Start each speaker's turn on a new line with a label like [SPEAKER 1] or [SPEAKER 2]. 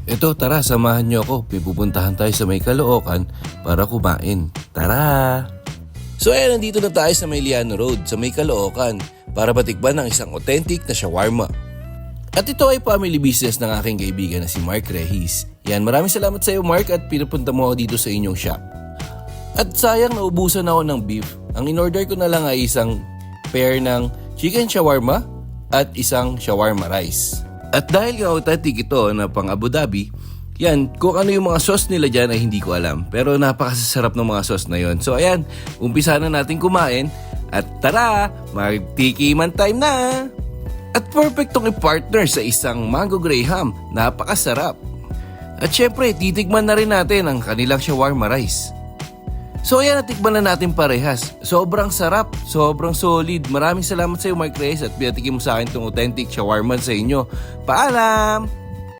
[SPEAKER 1] Eto, tara, samahan niyo ako. Pipupuntahan tayo sa may Caloocan para kumain. Tara! So ayan, nandito na tayo sa may Liano Road, sa may Caloocan, para batikban ng isang authentic na shawarma. At ito ay family business ng aking kaibigan na si Mark Rehis. Yan, maraming salamat sa iyo Mark at pinapunta mo ako dito sa inyong shop. At sayang naubusan ako ng beef. Ang in-order ko na lang ay isang pair ng chicken shawarma at isang shawarma rice. At dahil nga authentic ito na pang Abu Dhabi, yan, kung ano yung mga sauce nila dyan ay hindi ko alam. Pero napakasasarap ng mga sauce na yon. So ayan, umpisa na natin kumain. At tara, magtikiman time na! At perfect tong i-partner sa isang mango graham. Napakasarap. At syempre, titikman na rin natin ang kanilang shawarma rice. So ayan, natikman na natin parehas. Sobrang sarap, sobrang solid. Maraming salamat sa iyo Mark Reyes at pinatikim mo sa akin itong authentic shawarma sa inyo. Paalam!